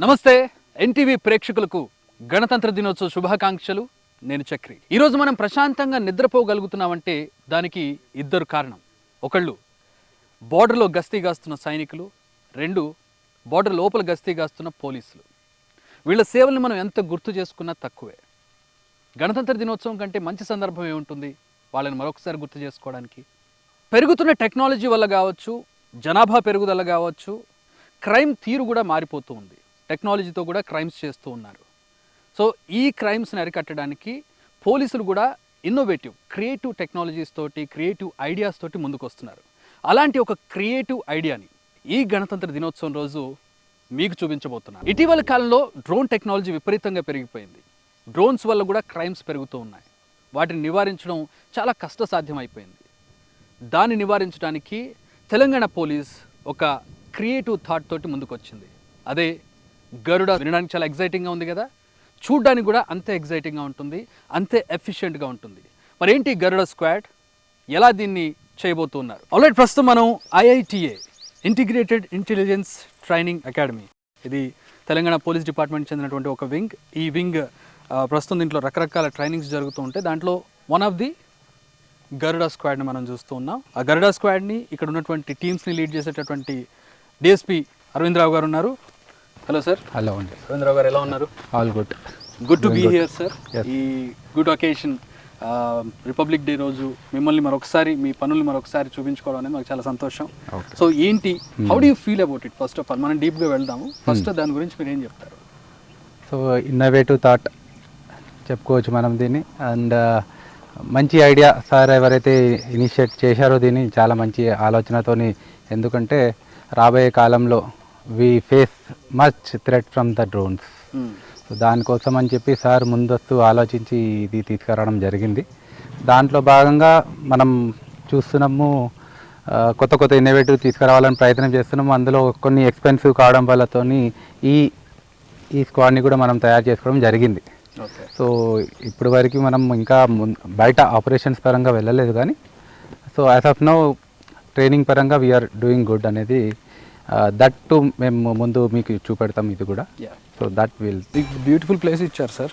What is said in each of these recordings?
నమస్తే ఎన్టీవీ ప్రేక్షకులకు గణతంత్ర దినోత్సవ శుభాకాంక్షలు. నేను చక్రి. ఈరోజు మనం ప్రశాంతంగా నిద్రపోగలుగుతున్నామంటే దానికి ఇద్దరు కారణం. ఒకళ్ళు బోర్డర్లో గస్తీ కాస్తున్న సైనికులు, రెండు బోర్డర్ లోపల గస్తీ కాస్తున్న పోలీసులు. వీళ్ళ సేవల్ని మనం ఎంత గుర్తు చేసుకున్నా తక్కువే. గణతంత్ర దినోత్సవం కంటే మంచి సందర్భం ఏముంటుంది వాళ్ళని మరొకసారి గుర్తు చేసుకోవడానికి? పెరుగుతున్న టెక్నాలజీ వల్ల కావచ్చు, జనాభా పెరుగుదల కావచ్చు, క్రైమ్ తీరు కూడా మారిపోతూ ఉంది. టెక్నాలజీతో కూడా క్రైమ్స్ చేస్తూ ఉన్నారు. సో ఈ క్రైమ్స్ని అరికట్టడానికి పోలీసులు కూడా ఇన్నోవేటివ్ క్రియేటివ్ టెక్నాలజీస్ తోటి, క్రియేటివ్ ఐడియాస్ తోటి ముందుకు వస్తున్నారు. అలాంటి ఒక క్రియేటివ్ ఐడియాని ఈ గణతంత్ర దినోత్సవం రోజు మీకు చూపించబోతున్నాను. ఇటీవల కాలంలో డ్రోన్ టెక్నాలజీ విపరీతంగా పెరిగిపోయింది. డ్రోన్స్ వల్ల కూడా క్రైమ్స్ పెరుగుతూ ఉన్నాయి. వాటిని నివారించడం చాలా కష్టసాధ్యం అయిపోయింది. దాన్ని నివారించడానికి తెలంగాణ పోలీస్ ఒక క్రియేటివ్ థాట్ తోటి ముందుకు వచ్చింది. అదే గరుడ. వినడానికి చాలా ఎగ్జైటింగ్గా ఉంది కదా, చూడ్డానికి కూడా అంతే ఎగ్జైటింగ్గా ఉంటుంది, అంతే ఎఫిషియెంట్గా ఉంటుంది. మరేంటి గరుడ స్క్వాడ్, ఎలా దీన్ని చేయబోతున్నారు? ఆల్రెడీ ప్రస్తుతం మనం IITA integrated intelligence training academy, ఇది తెలంగాణ పోలీస్ డిపార్ట్మెంట్ చెందినటువంటి ఒక వింగ్. ఈ వింగ్ ప్రస్తుతం దీంట్లో రకరకాల ట్రైనింగ్స్ జరుగుతూ ఉంటాయి. దాంట్లో వన్ ఆఫ్ ది గరుడ స్క్వాడ్ని మనం చూస్తూ ఉన్నాం. ఆ గరుడ స్క్వాడ్ని ఇక్కడ ఉన్నటువంటి టీమ్స్ని లీడ్ చేసేటటువంటి DSP అరవిందరావు గారు ఉన్నారు. Hello sir. హలో అండి. రవీంద్రరావు గారు ఎలా ఉన్నారు? All good. Good to be here sir. ఈ గుడ్ ఒకేషన్ రిపబ్లిక్ డే రోజు మిమ్మల్ని మరొకసారి, మీ పనులు మరొకసారి చూపించుకోవడం అనేది మాకు చాలా సంతోషం. సో ఏంటి, how do you feel about it? First of all మనం డీప్గా వెళ్దాము. ఫస్ట్ దాని గురించి మీరు ఏం చెప్తారు? సో ఇన్నోవేటివ్ థాట్ చెప్పుకోవచ్చు మనం దీన్ని. అండ్ మంచి ఐడియా సార్ ఎవరైతే ఇనిషియేట్ చేశారో దీన్ని, చాలా మంచి ఆలోచనతోని. ఎందుకంటే రాబోయే కాలంలో we face much threat from the drones. So దానికోసం అని చెప్పి సార్ ముందస్తు ఆలోచించి ఇది తీసుకురావడం జరిగింది. దాంట్లో భాగంగా మనం చూస్తున్నాము, కొత్త కొత్త ఇన్నోవేటివ్ తీసుకురావాలని ప్రయత్నం చేస్తున్నాము. అందులో కొన్ని ఎక్స్పెన్సివ్ కావడం వల్లతోని ఈ స్క్వాడ్ని కూడా మనం తయారు చేసుకోవడం జరిగింది. సో ఇప్పుడు వరకు మనం ఇంకా బయట ఆపరేషన్స్ పరంగా వెళ్ళలేదు, కానీ so as of now training పరంగా వీఆర్ డూయింగ్ గుడ్ అనేది దట్ టు మేము ముందు మీకు చూపెడతాం ఇది కూడా. So that will beautiful place ఇచ్చారు సార్.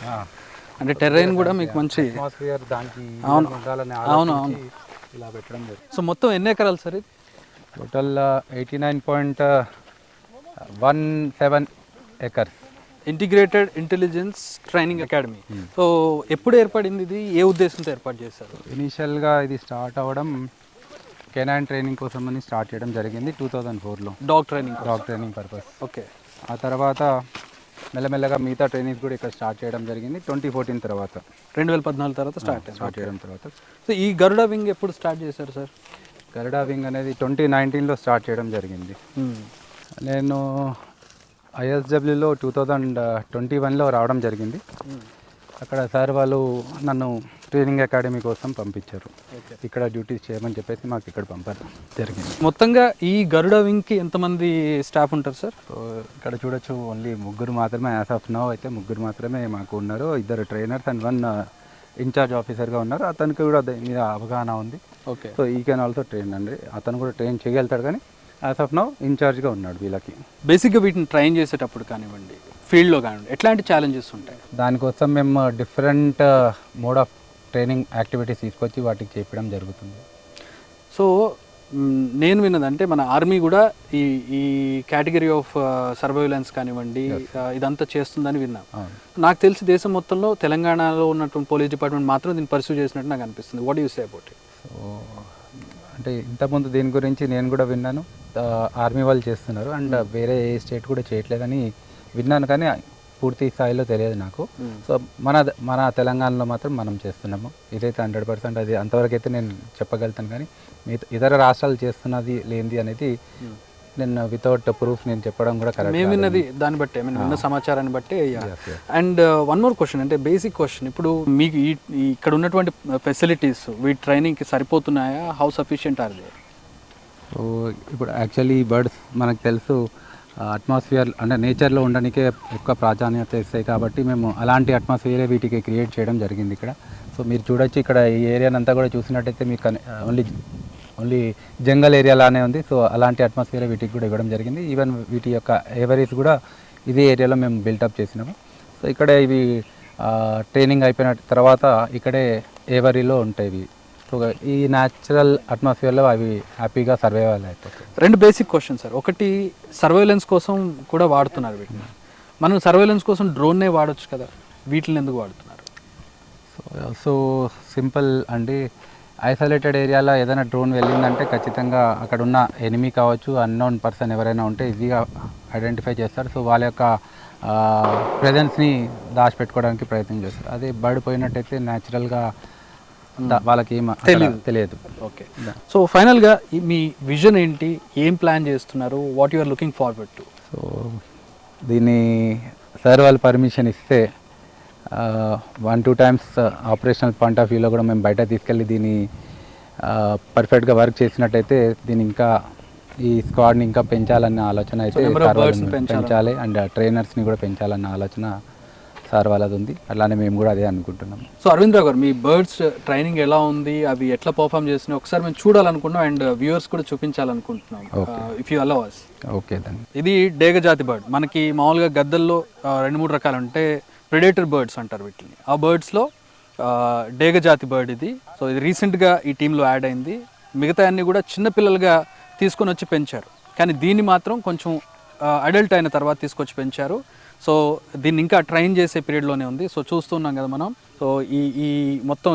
అంటే టెర్రైన్ కూడా మీకు మంచి అట్మాస్ఫియర్ దానికి అవును ఇలా పెట్టడం జరిగింది. సో మొత్తం ఎన్ని ఎకరాలు సార్ ఇది? Total 89.17 acres. Integrated intelligence training academy. So ఎప్పుడు ఏర్పడింది ఇది? ఏ ఉద్దేశంతో ఏర్పాటు చేశారు? ఇనీషియల్గా ఇది స్టార్ట్ అవ్వడం కెనాన్ ట్రైనింగ్ కోసం అని స్టార్ట్ చేయడం జరిగింది 2004లో. Dog training purpose. ఓకే. ఆ తర్వాత మెల్లమెల్లగా మిగతా ట్రైనింగ్స్ కూడా ఇక్కడ స్టార్ట్ చేయడం జరిగింది 2014 తర్వాత. 2014 తర్వాత స్టార్ట్ చేయడం తర్వాత. సో ఈ గరుడ వింగ్ ఎప్పుడు స్టార్ట్ చేశారు సార్? గరుడ వింగ్ అనేది 2019లో స్టార్ట్ చేయడం జరిగింది. నేను ISWలో 2021లో రావడం జరిగింది. అక్కడ సార్ వాళ్ళు నన్ను ట్రైనింగ్ అకాడమీ కోసం పంపించారు. ఇక్కడ డ్యూటీస్ చేయమని చెప్పేసి మాకు ఇక్కడ పంపడం జరిగింది. మొత్తంగా ఈ గరుడ వింగ్కి ఎంతమంది స్టాఫ్ ఉంటారు సార్? సో ఇక్కడ చూడొచ్చు, ఓన్లీ ముగ్గురు మాత్రమే యాజ్ ఆఫ్ నౌ అయితే ముగ్గురు మాత్రమే మాకు ఉన్నారు. 2 ట్రైనర్స్ అండ్ 1 ఇన్ఛార్జ్ ఆఫీసర్గా ఉన్నారు. అతనికి కూడా దీని మీద అవగాహన ఉంది. ఓకే. సో ఈ కెన్ ఆల్సో ట్రైన్ అండి. అతను కూడా ట్రైన్ చేయగలుగుతాడు, కానీ యాజ్ ఆఫ్ నౌ ఇన్ఛార్జ్గా ఉన్నాడు వీళ్ళకి. బేసిక్గా వీటిని ట్రైన్ చేసేటప్పుడు కానివ్వండి, ఫీల్డ్లో కానివ్వండి, ఎట్లాంటి ఛాలెంజెస్ ఉంటాయి? దానికోసం మేము different mode of training activities తీసుకొచ్చి వాటికి చెప్పడం జరుగుతుంది. సో నేను విన్నదంటే మన ఆర్మీ కూడా ఈ కేటగిరీ ఆఫ్ సర్వైలెన్స్ కానివ్వండి ఇదంతా చేస్తుందని విన్నాను. నాకు తెలిసి దేశం మొత్తంలో తెలంగాణలో ఉన్నటువంటి పోలీస్ డిపార్ట్మెంట్ మాత్రం దీన్ని పర్సూ చేసినట్టు నాకు అనిపిస్తుంది. What you say about it? So అంటే ఇంతకుముందు దీని గురించి నేను కూడా విన్నాను, ఆర్మీ వాళ్ళు చేస్తున్నారు అండ్ వేరే ఏ స్టేట్ కూడా చేయట్లేదని విన్నాను, కానీ పూర్తి స్థాయిలో తెలియదు నాకు. సో మన తెలంగాణలో మాత్రం మనం చేస్తున్నాము. ఇదైతే 100% అది అంతవరకు అయితే నేను చెప్పగలుగుతాను, కానీ ఇతర రాష్ట్రాలు చేస్తున్నది లేనిది అనేది నేను వితౌట్ ప్రూఫ్ నేను చెప్పడం కూడా కరెక్ట్. మేము విన్నది దాన్ని బట్టే, మేము విన్న సమాచారాన్ని బట్టే. అండ్ వన్ మోర్ క్వశ్చన్, అంటే బేసిక్ క్వశ్చన్, ఇప్పుడు మీకు ఇక్కడ ఉన్నటువంటి ఫెసిలిటీస్ వీటి ట్రైనింగ్కి సరిపోతున్నాయా? How sufficient are they? So ఇప్పుడు యాక్చువల్లీ బర్డ్స్ మనకు తెలుసు అట్మాస్ఫియర్ అంటే నేచర్లో ఉండడానికే ఎక్కువ ప్రాధాన్యత ఇస్తాయి, కాబట్టి మేము అలాంటి అట్మాస్ఫియరే వీటికి క్రియేట్ చేయడం జరిగింది ఇక్కడ. సో మీరు చూడొచ్చు, ఇక్కడ ఈ ఏరియానంతా కూడా చూసినట్టయితే మీకు ఓన్లీ జంగల్ ఏరియా లానే ఉంది. సో అలాంటి అట్మాస్ఫియర్ వీటికి కూడా ఇవ్వడం జరిగింది. ఈవెన్ వీటి యొక్క ఏవరీస్ కూడా ఇదే ఏరియాలో మేము బిల్టప్ చేసినాము. సో ఇక్కడే ఇవి ట్రైనింగ్ అయిపోయిన తర్వాత ఇక్కడే ఏవరీలో ఉంటాయి ఇవి. సో ఈ న్యాచురల్ అట్మాస్ఫియర్లో అవి హ్యాపీగా సర్వైవల్ అయిపోతాయి. రెండు బేసిక్ క్వశ్చన్ సార్. ఒకటి, సర్వేలెన్స్ కోసం కూడా వాడుతున్నారు వీటిని. మనం సర్వేలెన్స్ కోసం డ్రోన్నే వాడొచ్చు కదా, వీటిని ఎందుకు వాడుతున్నారు? సో సింపుల్ అండి. ఐసోలేటెడ్ ఏరియాలో ఏదైనా డ్రోన్ వెళ్ళిందంటే ఖచ్చితంగా అక్కడ ఉన్న ఎనిమీ కావచ్చు, అన్నోన్ పర్సన్ ఎవరైనా ఉంటే ఈజీగా ఐడెంటిఫై చేస్తారు. సో వాళ్ళ యొక్క ప్రెజెన్స్ని దాచిపెట్టుకోవడానికి ప్రయత్నం చేస్తారు. అదే బర్డ్ పోయినట్టయితే న్యాచురల్గా వాళ్ళకి ఏం తెలియదు. ఓకే. సో ఫైనల్గా మీ విజన్ ఏంటి, ఏం ప్లాన్ చేస్తున్నారు, what you are looking forward to? So దీన్ని సార్ వాళ్ళు పర్మిషన్ ఇస్తే 1-2 టైమ్స్ ఆపరేషనల్ పాయింట్ ఆఫ్ వ్యూలో కూడా మేము బయట తీసుకెళ్ళి దీన్ని పర్ఫెక్ట్గా వర్క్ చేసినట్టయితే దీన్ని ఇంకా ఈ స్క్వాడ్ని ఇంకా పెంచాలన్న ఆలోచన అయితే పెంచాలి, అండ్ ట్రైనర్స్ని కూడా పెంచాలన్న ఆలోచన సార్ వాళ్ళది ఉంది. అలానే మేము కూడా అదే అనుకుంటున్నాం. సో అరవింద్రావు గారు, మీ బర్డ్స్ ట్రైనింగ్ ఎలా ఉంది, అవి ఎట్లా పర్ఫామ్ చేస్తున్నాయి ఒకసారి మేము చూడాలనుకుంటున్నాం అండ్ వ్యూవర్స్ కూడా చూపించాలనుకుంటున్నాం. If you allow us. Okay దాన్ని. ఇది డేగ జాతి బర్డ్. మనకి మామూలుగా గద్దల్లో 2-3 రకాలు అంటే ప్రెడేటర్ బర్డ్స్ అంటారు వీటిని. ఆ బర్డ్స్లో డేగ జాతి బర్డ్ ఇది. సో ఇది రీసెంట్గా ఈ టీంలో యాడ్ అయింది. మిగతా అన్ని కూడా చిన్నపిల్లలుగా తీసుకొని వచ్చి పెంచారు, కానీ దీన్ని మాత్రం కొంచెం అడల్ట్ అయిన తర్వాత తీసుకొచ్చి పెంచారు. సో దీన్ని ఇంకా ట్రైన్ చేసే పీరియడ్లోనే ఉంది. సో చూస్తున్నాం కదా మనం. సో ఈ మొత్తం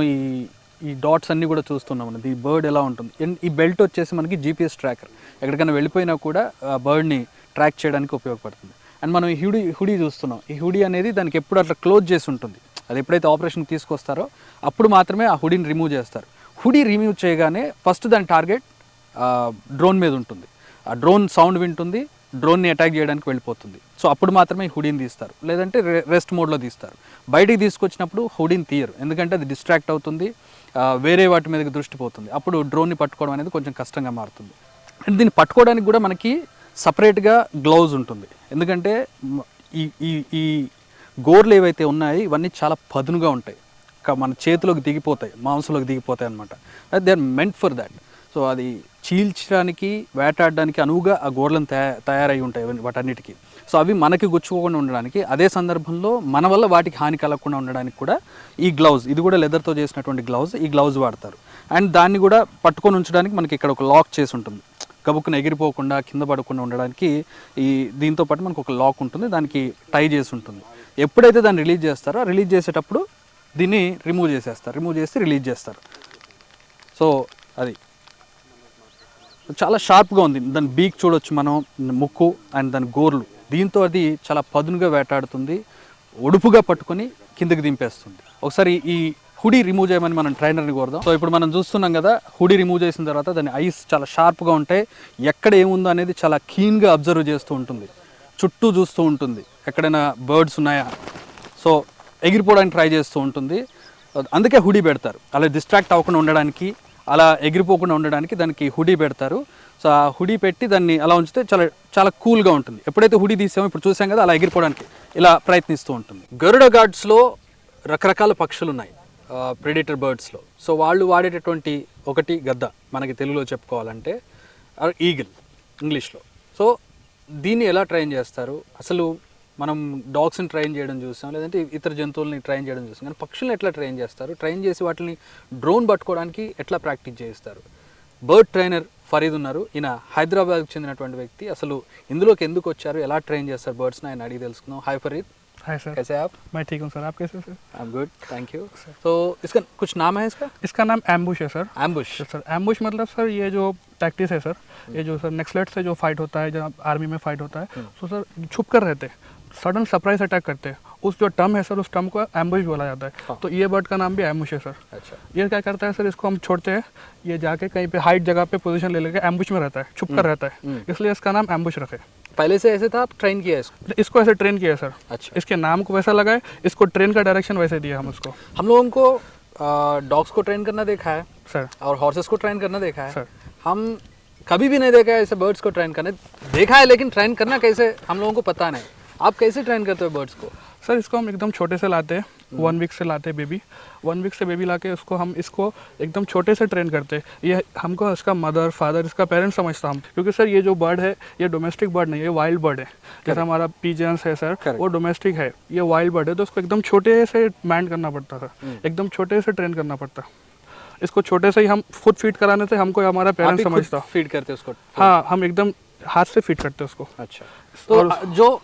ఈ డాట్స్ అన్నీ కూడా చూస్తున్నాం మనం. ఈ బర్డ్ ఎలా ఉంటుంది. ఈ బెల్ట్ వచ్చేసి మనకి GPS ట్రాకర్, ఎక్కడికైనా వెళ్ళిపోయినా కూడా బర్డ్ని ట్రాక్ చేయడానికి ఉపయోగపడుతుంది. అండ్ మనం ఈ హుడీ చూస్తున్నాం. ఈ హుడీ అనేది దానికి ఎప్పుడు అట్లా క్లోజ్ చేసి ఉంటుంది. అది ఎప్పుడైతే ఆపరేషన్కి తీసుకొస్తారో అప్పుడు మాత్రమే ఆ హుడీని రిమూవ్ చేస్తారు. హుడీ రిమూవ్ చేయగానే ఫస్ట్ దాని టార్గెట్ డ్రోన్ మీద ఉంటుంది. ఆ డ్రోన్ సౌండ్ వింటుంది, డ్రోన్ని అటాక్ చేయడానికి వెళ్ళిపోతుంది. సో అప్పుడు మాత్రమే ఈ హుడీని తీస్తారు, లేదంటే రెస్ట్ మోడ్లో తీస్తారు. బయటికి తీసుకొచ్చినప్పుడు హుడీని తీయరు, ఎందుకంటే అది డిస్ట్రాక్ట్ అవుతుంది, వేరే వాటి మీదకి దృష్టి పోతుంది. అప్పుడు డ్రోన్ని పట్టుకోవడం అనేది కొంచెం కష్టంగా మారుతుంది. అండ్ దీన్ని పట్టుకోవడానికి కూడా మనకి సపరేట్గా గ్లౌజ్ ఉంటుంది, ఎందుకంటే ఈ గోర్లు ఏవైతే ఉన్నాయో ఇవన్నీ చాలా పదునుగా ఉంటాయి, మన చేతిలోకి దిగిపోతాయి, మాంసంలోకి దిగిపోతాయి అనమాట. They are meant for that. So అది చీల్చడానికి, వేటాడడానికి అనువుగా ఆ గోర్లను తయారై ఉంటాయి వాటన్నిటికీ. సో అవి మనకి గుచ్చుకోకుండా ఉండడానికి, అదే సందర్భంలో మన వల్ల వాటికి హాని కలగకుండా ఉండడానికి కూడా ఈ గ్లౌజ్, ఇది కూడా లెదర్తో చేసినటువంటి గ్లౌజ్, ఈ గ్లౌజ్ వాడతారు. అండ్ దాన్ని కూడా పట్టుకొని ఉంచడానికి మనకి ఇక్కడ ఒక లాక్ చేసి ఉంటుంది, గబుక్కున ఎగిరిపోకుండా కింద పడకుండా ఉండడానికి. దీంతో పాటు మనకు ఒక లాక్ ఉంటుంది, దానికి టై చేసి ఉంటుంది. ఎప్పుడైతే దాన్ని రిలీజ్ చేస్తారో, రిలీజ్ చేసేటప్పుడు దీన్ని రిమూవ్ చేసేస్తారు, రిమూవ్ చేసి రిలీజ్ చేస్తారు. సో అది చాలా షార్ప్గా ఉంది. దాని బీక్ చూడొచ్చు మనం, ముక్కు అండ్ దాని గోర్లు, దీంతో అది చాలా పదునుగా వేటాడుతుంది, ఒడుపుగా పట్టుకొని కిందకి దింపేస్తుంది. ఒకసారి ఈ హుడీ రిమూవ్ చేయమని మనం ట్రైనర్ని కోరదాం. సో ఇప్పుడు మనం చూస్తున్నాం కదా, హుడీ రిమూవ్ చేసిన తర్వాత దాని ఐస్ చాలా షార్ప్గా ఉంటాయి, ఎక్కడ ఏముందో అనేది చాలా కీన్గా అబ్జర్వ్ చేస్తూ ఉంటుంది, చుట్టూ చూస్తూ ఉంటుంది, ఎక్కడైనా బర్డ్స్ ఉన్నాయా, సో ఎగిరిపోవడానికి ట్రై చేస్తూ ఉంటుంది. అందుకే హుడీ పెడతారు, అలా డిస్ట్రాక్ట్ అవ్వకుండా ఉండడానికి, అలా ఎగిరిపోకుండా ఉండడానికి దానికి హుడీ పెడతారు. సో ఆ హుడీ పెట్టి దాన్ని అలా ఉంచితే చాలా చాలా కూల్గా ఉంటుంది. ఎప్పుడైతే హుడీ తీసామో, ఇప్పుడు చూసాం కదా, అలా ఎగిరిపోవడానికి ఇలా ప్రయత్నిస్తూ ఉంటుంది. గరుడ గార్డ్స్లో రకరకాల పక్షులు ఉన్నాయి, ప్రెడేటర్ బర్డ్స్లో. సో వాళ్ళు వాడేటటువంటి ఒకటి గద్ద, మనకి తెలుగులో చెప్పుకోవాలంటే ఈగిల్ ఇంగ్లీష్లో. సో దీన్ని ఎలా ట్రైన్ చేస్తారు? అసలు మనం డాగ్స్ని ట్రైన్ చేయడం చూసాం, లేదంటే ఇతర జంతువులని ట్రైన్ చేయడం చూసాం, కానీ పక్షులను ఎట్లా ట్రైన్ చేస్తారు? ట్రైన్ చేసి వాటిని డ్రోన్ పట్టుకోవడానికి ఎట్లా ప్రాక్టీస్ చేస్తారు? బర్డ్ ట్రైనర్ ఫరీద్ ఉన్నారు, ఈయన హైదరాబాద్కి చెందినటువంటి వ్యక్తి. అసలు ఇందులోకి ఎందుకు వచ్చారు, ఎలా ట్రైన్ చేస్తారు బర్డ్స్ని, ఆయన అడిగి తెలుసుకుందాం. హాయ్ ఫరీद. हाय सर, कैसे आप? मैं ठीक हूँ सर, आप कैसे sir? I am good, thank you. तो इसका कुछ नाम है इसका? इसका नाम एम्बुश है सर. एम्बुश. सर एम्बुश मतलब सर ये जो टैक्टिस है सर, ये जो सर नेक्सलेट से जो फाइट होता है, जब आर्मी में फाइट होता है, तो सर छुप कर रहते हैं, सडन सरप्राइज अटैक करते हैं. उस जो टर्म है सर, उस टर्म को एम्बुश बोला जाता है. हाँ. तो ये बर्ड का नाम भी एम्बुश है सर. अच्छा. ये क्या करता है सर, इसको हम छोड़ते हैं, ये जाके कहीं पे हाइट जगह पे पोजीशन ले लेके एम्बुश में रहता है, छुप कर रहता है, इसलिए इसका नाम एम्बुश रखे. पहले से ऐसे था, आप ट्रेन किया इसको? इसको ऐसे ट्रेन किया सर. अच्छा. इसके नाम को वैसा लगाए, इसको ट्रेन का डायरेक्शन वैसे दिया हम उसको. हम लोगों को डॉग्स को ट्रेन करना देखा है सर और हॉर्सेस को ट्रेन करना देखा है. सर हम कभी भी नहीं देखा है ऐसे बर्ड्स को ट्रेन करने. देखा है, लेकिन ट्रेन करना कैसे हम लोगों को पता नहीं. आप कैसे ट्रेन करते हो बर्ड्स को? सर इसको हम एकदम छोटे से लाते हैं, 1 वीक से लाते बेबी, 1 वीक से बेबी लाके उसको हम इसको एकदम छोटे से ट्रेन करते। ये हमको इसका मदर फादर इसका पेरेंट्स समझता हम, क्योंकि सर ये जो बर्ड है ये डोमेस्टिक बर्ड नहीं है, ये वाइल्ड बर्ड है। जैसा हमारा पिजन्स है सर, वो डोमेस्टिक है, ये वाइल्ड बर्ड है, तो उसको एकदम छोटे से मैंड करना पड़ता सर, एकदम छोटे से ट्रेन करना पड़ता। इसको छोटे से ही हम खुद फीड कराने से हमको हमारा पेरेंट्स समझता। फीड करते उसको? हाँ, हम एकदम हाथ से फीड करते उसको। अच्छा, तो जो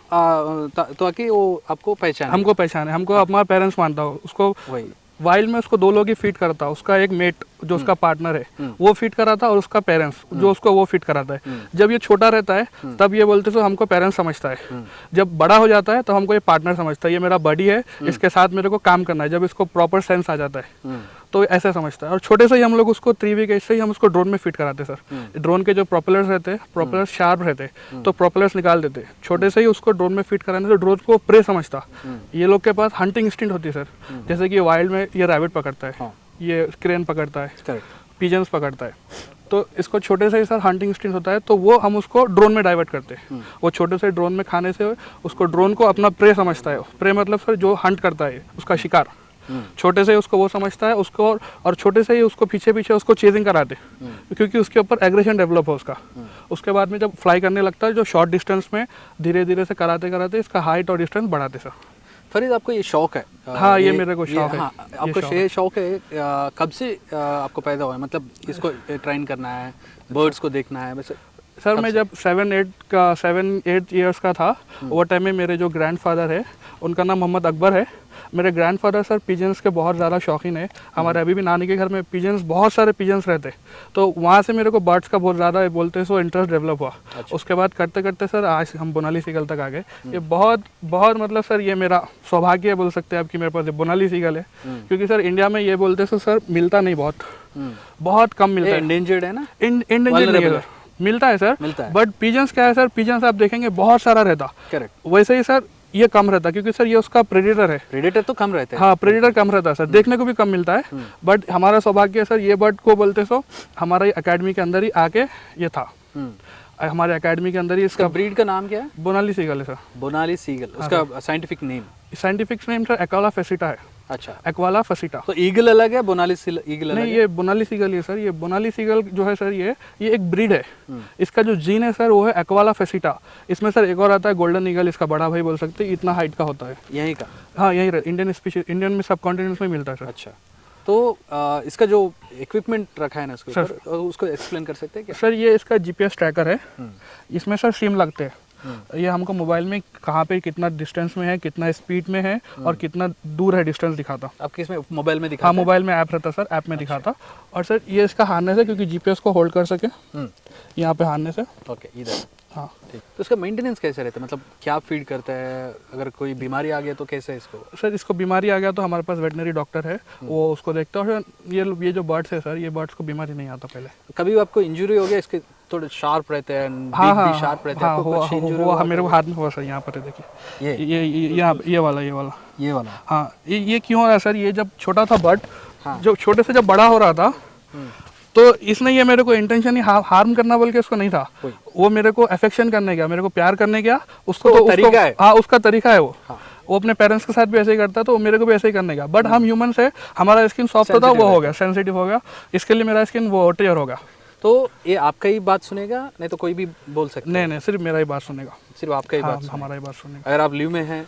ताकि वो आपको पहचाने, हमको पहचाने, हमको हमारा पेरेंट्स मानता हो उसको। वही वाइल्ड में उसको 2 लोग ही फीड करता, उसका एक मेट जो उसका पार्टनर है वो फीड कराता, और उसका पेरेंट्स जो उसको वो फीड कराता है। जब ये छोटा रहता है तब ये बोलते तो हमको पेरेंट्स समझता है, जब बड़ा हो जाता है तो हमको ये पार्टनर समझता है, ये मेरा बडी है, इसके साथ मेरे को काम करना है। जब इसको प्रॉपर सेंस आ जाता है तो ऐसे समझता है। और छोटे से ही हम लोग उसको 3 वीक ऐसे ही हम उसको ड्रोन में फिट कराते सर। ड्रोन के जो प्रोपेलर्स रहते हैं, प्रोपेलर्स शार्प रहते हैं, तो प्रोपेलर्स निकाल देते। छोटे से ही उसको ड्रोन में फिट कराने से ड्रोन को प्रे समझता। ये लोग के पास हंटिंग इंस्टिंक्ट होती है सर, जैसे कि वाइल्ड में ये रैबिट पकड़ता है, ये क्रेन पकड़ता है, पिजन्स पकड़ता है, तो इसको छोटे से ही सर हंटिंग इंस्टिंक्ट होता है, तो वो हम उसको ड्रोन में डाइवर्ट करते हैं। वो छोटे से ड्रोन में खाने से उसको ड्रोन को अपना प्रे समझता है। प्रे मतलब सर जो हंट करता है, उसका शिकार, छोटे से ही उसको वो समझता है उसको, और छोटे से ही उसको पीछे पीछे उसको चेजिंग कराते, क्योंकि उसके ऊपर एग्रेशन डेवलप हो उसका। उसके बाद में जब फ्लाई करने लगता है, जो शॉर्ट डिस्टेंस में धीरे धीरे से कराते कराते इसका हाइट और डिस्टेंस बढ़ाते सर। फरीद, आपको ये शौक है? हाँ, ये मेरे को शौक है। हाँ, आपको ये शौक है, कब से आपको पैदा हुआ है? मतलब इसको ट्रेन करना है, बर्ड्स को देखना है वैसे? सर मैं जब 7-8 ईयर्स का था, वो टाइम में मेरे जो ग्रैंडफादर है उनका नाम मोहम्मद अकबर है। मेरे ग्रैंडफादर सर पिजन्स के बहुत ज़्यादा शौकीन है। हमारे अभी भी नानी के घर में पिजन्स, बहुत सारे पिजन्स रहते, तो वहाँ से मेरे को बर्ड्स का बहुत ज़्यादा बोलते सो इंटरेस्ट डेवलप हुआ। उसके बाद करते करते सर आज हम बोनाली सीगल तक आ गए। ये बहुत बहुत मतलब सर ये मेरा सौभाग्य है बोल सकते हैं आपकी, मेरे पास बोनाली सीगल है, क्योंकि सर इंडिया में ये बोलते सर मिलता नहीं, बहुत कम मिलता है। इंडेंजर्ड है ना? इंडेंजर्ड नहीं है, मिलता है सर, बट पिजन्स क्या है सर, पिजन्स आप देखेंगे बहुत सारा रहता। करेक्ट। वैसे ही सर ये कम रहता, क्योंकि सर ये उसका प्रेडेटर है। प्रेडेटर तो कम रहता है। हाँ, प्रेडेटर कम रहता है सर, देखने को भी कम मिलता है। बट हमारा सौभाग्य है सर, ये बर्ड को बोलते सो हमारे एकेडमी के अंदर ही आके ये था। हमारे एकेडमी के अंदर ही इसका ब्रीड का नाम क्या है? बोनाली सीगल है सर। बोनाली सीगल, उसका scientific name? Scientific name sir Aquila fasciata है। अच्छा, एक्वाला फेसिटा। तो ईगल अलग है, बोनाली ईगल अलग नहीं, ये बोनाली सीगल है सर। ये बोनाली सीगल जो है सर, ये एक ब्रीड है। इसका जो जीन है सर वो है एक्वाला फेसिटा। इसमें सर एक और आता है गोल्डन ईगल, इसका बड़ा भाई बोल सकते हैं, इतना हाइट का होता है। यहीं का? हाँ, यही इंडियन स्पीशीज, इंडियन में सब कॉन्टिनेंट्स में मिलता है सर। अच्छा, तो इसका जो इक्विपमेंट रखा है ना इसके ऊपर, उसको एक्सप्लेन कर सकते हैं क्या? सर ये इसका जीपीएस ट्रैकर है, इसमें सर सिम लगते हैं। ये हमको मोबाइल में कहाँ पे कितना डिस्टेंस में है, कितना स्पीड में है और कितना दूर है डिस्टेंस दिखाता। आपके इसमें मोबाइल में दिखाता? हाँ, मोबाइल में ऐप रहता सर, ऐप में दिखाता। और सर ये इसका हार्नेस है, क्योंकि जीपीएस को होल्ड कर सके, यहाँ पे हार्नेस है। ओके, इधर। हाँ, ठीक। तो इसका मेंटेनेंस कैसे रहता है? मतलब क्या फीड करता है? अगर कोई बीमारी आ गया तो कैसे इसको? सर इसको बीमारी आ गया तो हमारे पास वेटनरी डॉक्टर है, वो उसको देखता है। ये जो बर्ड्स है सर, ये बर्ड्स को बीमारी नहीं आता पहले। कभी आपको इंजरी हो गया? इसके थोड़े शार्प रहते हैं, हाँ, भी शार्प रहते हैं। हाँ, हुआ मेरे को हाथ में हुआ सर, यहाँ पर है देखिए, ये वाला। हाँ, ये क्यों हो रहा है सर? ये जब छोटा था बर्ड, जब छोटे से जब बड़ा हो रहा था, तो इसने ये मेरे को इंटेंशन ही हार्म करना बोल के उसको नहीं था, वो मेरे को अफेक्शन करने गया, मेरे को प्यार करने गया। उसको तो तरीका है। हाँ, उसका तरीका है वो। वो अपने पेरेंट्स के साथ भी ऐसे ही करता, तो मेरे को भी ऐसे ही करने गया। बट हम ह्यूमन से, हमारा स्किन सॉफ्ट होता, वो हो गया सेंसिटिव हो गया, इसके लिए मेरा स्किन वो टेयर हो गया। तो ये आपका ही बात सुनेगा, नहीं तो कोई भी बोल सकता? नहीं, सिर्फ मेरा ही बात सुनेगा, सिर्फ आपका ही बात सुनेगा। हमारा ही बात सुनेगा। अगर आप लीव में हैं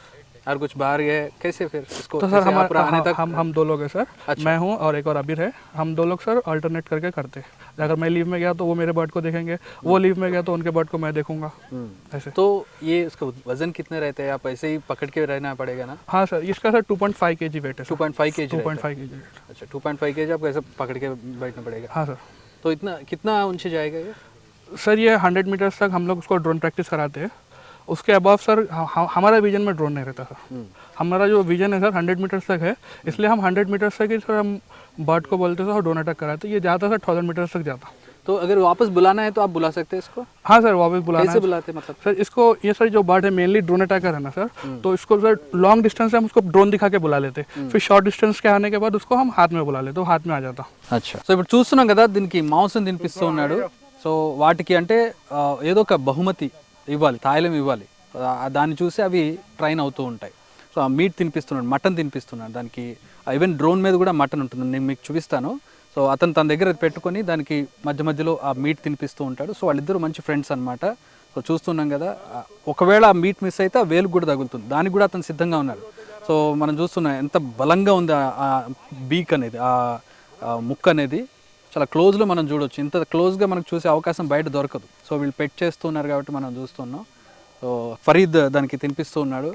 और कुछ बाहर गए, कैसे फिर इसको? तो सर आने तक हम 2 लोग हैं सर। अच्छा। मैं हूँ और एक और अबीर है, हम 2 लोग सर अल्टरनेट करके करते हैं। अगर मैं लीव में गया तो वो मेरे बर्ड को देखेंगे, वो लीव में गया तो उनके बर्ड को मैं देखूंगा, ऐसे। तो ये इसका वजन कितने रहते हैं? आप ऐसे ही पकड़ के रहना पड़ेगा ना? हाँ सर, इसका सर 2.5 kg वेट है। 2.5 kg? 2.5 kg wait. अच्छा, 2.5 kg आपको ऐसे पकड़ के बैठना पड़ेगा? हाँ सर। तो इतना कितना ऊंचे जाएगा ये? सर ये 100 मीटर्स तक हम लोग उसको ड्रोन प्रैक्टिस कराते हैं। उसके अबव सर हमारा विजन में ड्रोन नहीं रहता सर। हमारा जो विजन है सर 100 मीटर्स तक है, इसलिए हम 100 मीटर्स तक ही सर हम बर्ड को बोलते हैं और ड्रोन अटैक कराते हैं। ये जाता सर 1000 मीटर्स तक जाता। तो अगर वापस बुलाना है तो आप बुला सकते हैं इसको? हाँ सर, वापस बुलाना है। कैसे बुलाते हैं मतलब? सर इसको, ये सर जो बर्ड है मेनली ड्रोन अटैकर है ना सर, तो इसको सर लॉन्ग डिस्टेंस से हम उसको ड्रोन दिखा के बुला लेते, फिर शॉर्ट डिस्टेंस के आने के बाद उसको हम हाथ में बुला लेते, हाथ में आ जाता। अच्छा, సో ఇప్పుడు చూస్తున్నాం కదా, దీనికి మాంసం తినిపిస్తూ ఉన్నాడు. సో వాటికి అంటే ఏదో ఒక బహుమతి ఇవ్వాలి, తాయిలం ఇవ్వాలి, దాన్ని చూసి అవి ట్రైన్ అవుతూ ఉంటాయి. సో ఆ మీట్ తినిపిస్తున్నాడు, మటన్ తినిపిస్తున్నాడు దానికి. ఈవెన్ డ్రోన్ మీద కూడా మటన్ ఉంటుంది, నేను మీకు చూపిస్తాను. సో అతను తన దగ్గర పెట్టుకొని దానికి మధ్య మధ్యలో ఆ మీట్ తినిపిస్తూ ఉంటాడు. సో వాళ్ళిద్దరూ మంచి ఫ్రెండ్స్ అనమాట. సో చూస్తున్నాం కదా, ఒకవేళ ఆ మీట్ మిస్ అయితే ఆ వేలు కూడా తగులుతుంది, దానికి కూడా అతను సిద్ధంగా ఉన్నాడు. సో మనం చూస్తున్నాం ఎంత బలంగా ఉంది ఆ బీక్ అనేది, ఆ ముక్క అనేది చాలా క్లోజ్లో మనం చూడొచ్చు. ఇంత క్లోజ్గా మనకు చూసే అవకాశం బయట దొరకదు. సో వీళ్ళు పెట్ చేస్తున్నారు కాబట్టి మనం చూస్తున్నాం. సో ఫరీద్ దానికి తినిపిస్తూ ఉన్నాడు.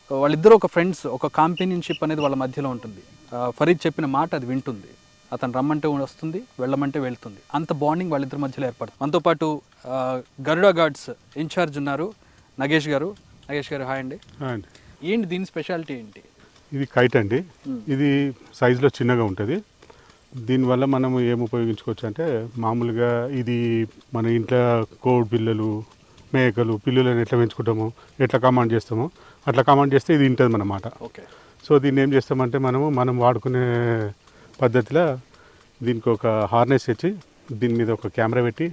సో వాళ్ళిద్దరూ ఒక ఫ్రెండ్స్, ఒక కాంపెనియన్షిప్ అనేది వాళ్ళ మధ్యలో ఉంటుంది. ఫరీద్ చెప్పిన మాట అది వింటుంది, అతను రమ్మంటే వస్తుంది, వెళ్ళమంటే వెళ్తుంది. అంత బాండింగ్ వాళ్ళిద్దరి మధ్యలో ఏర్పడుతుంది. మనతో పాటు గరుడా గార్డ్స్ ఇన్ఛార్జ్ ఉన్నారు నగేష్ గారు. నగేష్ గారు హాయ్ అండి. ఏంటి దీని స్పెషాలిటీ ఏంటి? ఇది కైట్ అండి. ఇది సైజులో చిన్నగా ఉంటుంది. దీనివల్ల మనం ఏం ఉపయోగించుకోవచ్చు అంటే, మామూలుగా ఇది మన ఇంట్లో కోడి పిల్లలు, మేకలు, పిల్లులను ఎట్లా పెంచుకుంటామో, ఎట్లా కమాండ్ చేస్తామో అట్లా కమాండ్ చేస్తే ఇది ఉంటుంది అన్నమాట. ఓకే. సో దీన్ని ఏం చేస్తామంటే మనం వాడుకునే పద్ధతిలో దీనికి ఒక హార్నెస్ ఇచ్చి దీని మీద ఒక కెమెరా పెట్టి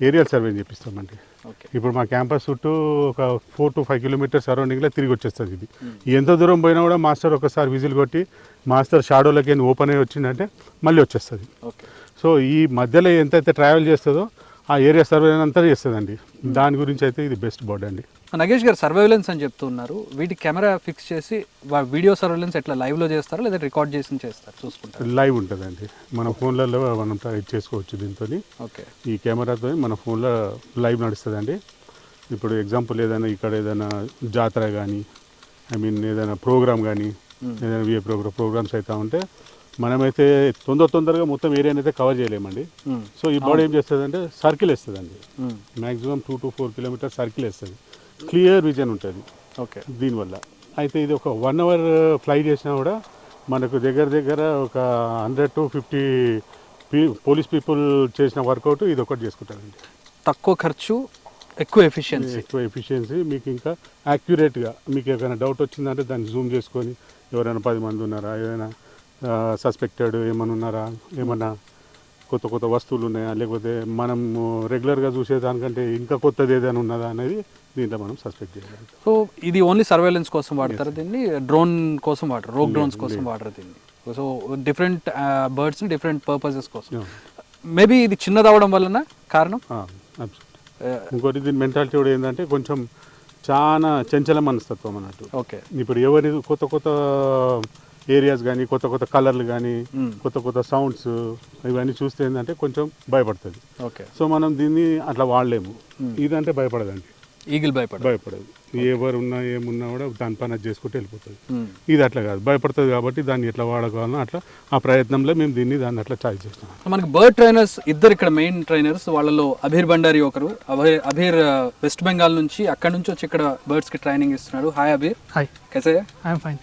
ఏరియల్ సర్వే చేపిస్తామండి. ఓకే. ఇప్పుడు మా క్యాంపస్ చుట్టూ ఒక 4 to 5 కిలోమీటర్స్ సరౌండింగ్లో తిరిగి వచ్చేస్తుంది. ఇది ఎంత దూరం పోయినా కూడా మాస్టర్ ఒకసారి విజిల్ కొట్టి మాస్టర్ షాడోలకి ఓపెన్ అయ్యి వచ్చిందంటే మళ్ళీ వచ్చేస్తుంది. ఓకే. సో ఈ మధ్యలో ఎంతైతే ట్రావెల్ చేస్తుందో ఆ ఏరియా సర్వే అంతా చేస్తుందండి. దాని గురించి అయితే ఇది బెస్ట్ బోర్డ్ అండి. నగేష్ గారు సర్వేలెన్స్ అని చెప్తున్నారు, వీటి కెమెరా ఫిక్స్ చేసి వీడియో సర్వేలెన్స్ ఎట్లా లైవ్లో చేస్తారా లేదా రికార్డ్ చేసి చేస్తారు చూసుకుంటారు? లైవ్ ఉంటుందండి, మన ఫోన్లలో మనం ఇది చేసుకోవచ్చు. దీంతో ఓకే. ఈ కెమెరాతో మన ఫోన్లో లైవ్ నడుస్తుందండి. ఇప్పుడు ఎగ్జాంపుల్ ఏదైనా ఇక్కడ ఏదైనా జాతర కానీ, ఏదైనా ప్రోగ్రామ్ కానీ, ఏదైనా విఏ ప్రోగ్రామ్స్ అవుతా ఉంటే మనమైతే తొందరగా మొత్తం ఏరియాని అయితే కవర్ చేయలేమండి. సో ఈ బోర్డ్ ఏం చేస్తుందంటే సర్కిల్ వేస్తుందండి. మ్యాక్సిమం 2 to 4 కిలోమీటర్స్ సర్కిల్ వేస్తుంది. క్లియర్ విజన్ ఉంటుంది. ఓకే. దీనివల్ల అయితే ఇది ఒక 1 hour ఫ్లై చేసినా కూడా మనకు దగ్గర ఒక 100 to 50 పోలీస్ పీపుల్ చేసిన వర్కౌట్ ఇది ఒకటి చేసుకుంటారండి. తక్కువ ఖర్చు, ఎక్కువ ఎఫిషియన్సీ, మీకు ఇంకా యాక్యురేట్గా మీకు ఏదైనా డౌట్ వచ్చిందంటే దాన్ని జూమ్ చేసుకొని ఎవరైనా 10 మంది ఉన్నారా, ఏదైనా సస్పెక్టెడ్ ఏమైనా ఉన్నారా, ఏమన్నా కొత్త వస్తువులు ఉన్నాయా, లేకపోతే మనం రెగ్యులర్గా చూసేదానికంటే ఇంకా కొత్తది ఏదైనా ఉన్నదా అనేది దీంట్లో మనం సస్పెక్ట్ చేయాలి. సో ఇది ఓన్లీ సర్వేలెన్స్ కోసం వాడతారు దీన్ని, డ్రోన్ కోసం వాడరు, రోగ్ డ్రోన్స్ కోసం వాడరు దీన్ని. సో డిఫరెంట్ బర్డ్స్ని డిఫరెంట్ పర్పసెస్ కోసం. మేబీ ఇది చిన్నది అవడం వలన కారణం. ఇంకోటి దీని మెంటాలిటీ కూడా ఏంటంటే కొంచెం చాలా చంచల మనస్తత్వం అన్నట్టు. ఓకే. ఇప్పుడు ఎవరి కొత్త ఏరియాస్ కానీ, కొత్త కలర్లు కానీ, కొత్త సౌండ్స్ ఇవన్నీ చూస్తే ఏంటంటే కొంచెం భయపడుతుంది. ఓకే. సో మనం దీన్ని అట్లా వాడలేము. ఇదంటే భయపడదండి, ఈగిల్ భయపడదు. ఎవరు ఉన్నా ఏమున్నా కూడా దాని పని చేసుకుంటూ వెళ్ళిపోతుంది. ఇది అట్లా కాదు, భయపడుతుంది. కాబట్టి దాన్ని ఎట్లా వాడుకోవాలో అట్లా ఆ ప్రయత్నంలో మేము దాన్ని అట్లా చాయిస్ చేస్తాం. మనకి బర్డ్ ట్రైనర్స్ ఇద్దరు ఇక్కడ మెయిన్ ట్రైనర్స్, వాళ్ళలో అభీర్ బండారి ఒకరు. అభీర్ వెస్ట్ బెంగాల్ నుంచి, అక్కడ నుంచి వచ్చి ఇక్కడ బర్డ్స్ కి ట్రైనింగ్ ఇస్తున్నాడు. హాయ్ అభీర్. हाय, कैसे हैं? I am fine.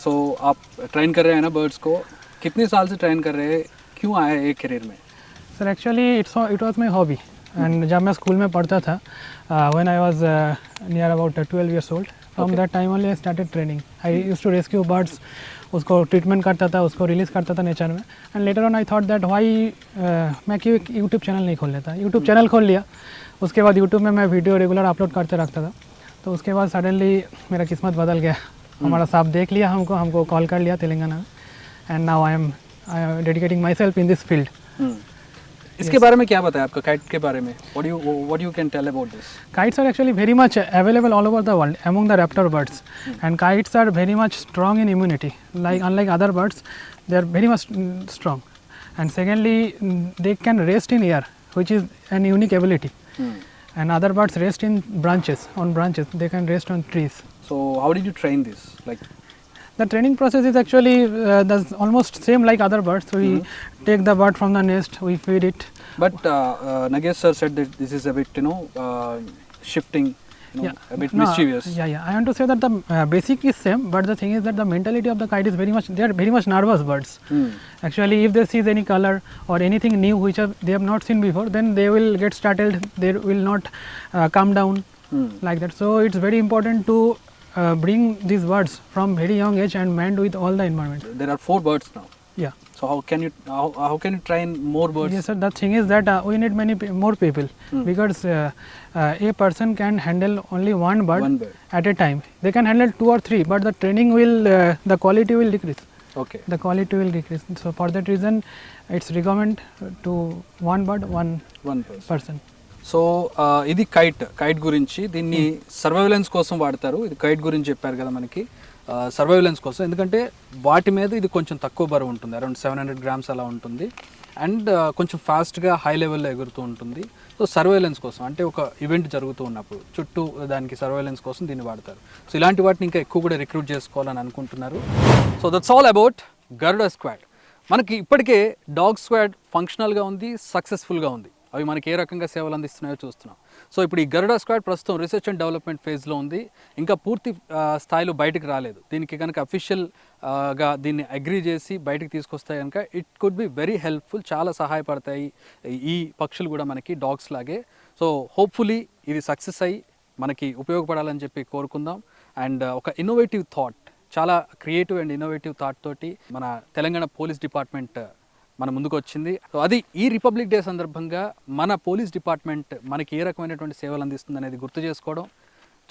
सो आप ट्रेन कर रहे हैं ना बर्ड्स को, कितने साल से ट्रेन कर रहे हैं, क्यों आए एक करियर में? Sir actually it was my hobby and जब मैं स्कूल में पढ़ता था, when I was near about 12 years old, from that time only I started training. I used to rescue birds, उसको ट्रीटमेंट करता था, उसको रिलीज़ करता था नेचर में. And later on I thought that why मैं क्यों एक यूट्यूब चैनल नहीं खोल लेता. यूट्यूब चैनल खोल लिया. उसके बाद यूट्यूब में मैं वीडियो रेगुलर अपलोड करते रखता था. तो उसके बाद सडनली मेरा किस्मत बदल गया. हमारा साहब देख लिया हमको कॉल कर लिया तेलंगाना में. And now I am dedicating my self in this field. इसके बारे में क्या बताया आपका काइट के बारे में? what you can tell about this? Kites are actually very much available all over the world among the raptor birds. And kites are very much strong in immunity. Unlike other birds, they are very much strong. And secondly, they can rest in air, which is an unique ability. And other birds rest in branches. They can rest on trees. So how did you train this? Like the training process is actually that's almost same like other birds. So we take the bird from the nest, we feed it. But Nagesh sir said that this is a bit shifting, a bit mischievous. I want to say that the basic is same, but the thing is that the mentality of the kite is they are very much nervous birds. Actually, if they see any color or anything new which they have not seen before, then they will get startled. They will not calm down like that. So it's very important to bring these birds from very young age and mend with all the environment. There are 4 birds now. Yeah. So how can you train more birds? Yes, sir. The thing is that we need more people because a person can handle only one bird, One bird. at a time. They can handle 2 or 3, but the training will, the quality will decrease. Okay. The quality will decrease. So for that reason, it's recommend to one bird, one One person. person. So ఇది kite గురించి దీన్ని surveillance కోసం వాడతారు. ఇది kite గురించి చెప్పారు కదా మనకి, సర్వైలెన్స్ కోసం. ఎందుకంటే వాటి మీద ఇది కొంచెం తక్కువ బరువు ఉంటుంది, అరౌండ్ 700 grams అలా ఉంటుంది. అండ్ కొంచెం ఫాస్ట్గా హై లెవెల్లో ఎగురుతూ ఉంటుంది. సో సర్వైలెన్స్ కోసం, అంటే ఒక ఈవెంట్ జరుగుతూ ఉన్నప్పుడు చుట్టూ దానికి సర్వైలెన్స్ కోసం దీన్ని వాడతారు. సో ఇలాంటి వాటిని ఇంకా ఎక్కువ కూడా రిక్రూట్ చేసుకోవాలని అనుకుంటున్నారు. So that's all about Garuda squad. మనకి ఇప్పటికే డాగ్ స్క్వాడ్ ఫంక్షనల్గా ఉంది, సక్సెస్ఫుల్గా ఉంది. అవి మనకి ఏ రకంగా సేవలు అందిస్తున్నాయో చూస్తున్నాం. సో ఇప్పుడు ఈ గరుడ స్క్వాడ్ ప్రస్తుతం రీసెర్చ్ అండ్ డెవలప్మెంట్ ఫేజ్లో ఉంది. ఇంకా పూర్తి స్థాయిలో బయటకు రాలేదు. దీనికి కనుక అఫీషియల్గా దీన్ని అగ్రీ చేసి బయటకు తీసుకొస్తాయి కనుక it could be very helpful. చాలా సహాయపడతాయి ఈ పక్షులు కూడా మనకి డాగ్స్ లాగే. సో హోప్ఫుల్లీ ఇది సక్సెస్ అయ్యి మనకి ఉపయోగపడాలని చెప్పి కోరుకుందాం. అండ్ ఒక ఇన్నోవేటివ్ థాట్, చాలా క్రియేటివ్ అండ్ ఇన్నోవేటివ్ థాట్ తోటి మన తెలంగాణ పోలీస్ డిపార్ట్మెంట్ మన ముందుకు వచ్చింది. సో అది ఈ రిపబ్లిక్ డే సందర్భంగా మన పోలీస్ డిపార్ట్మెంట్ మనకి ఏ రకమైనటువంటి సేవలు అందిస్తుంది అనేది గుర్తు చేసుకోవడం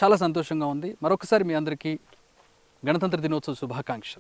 చాలా సంతోషంగా ఉంది. మరొకసారి మీ అందరికీ గణతంత్ర దినోత్సవ శుభాకాంక్షలు.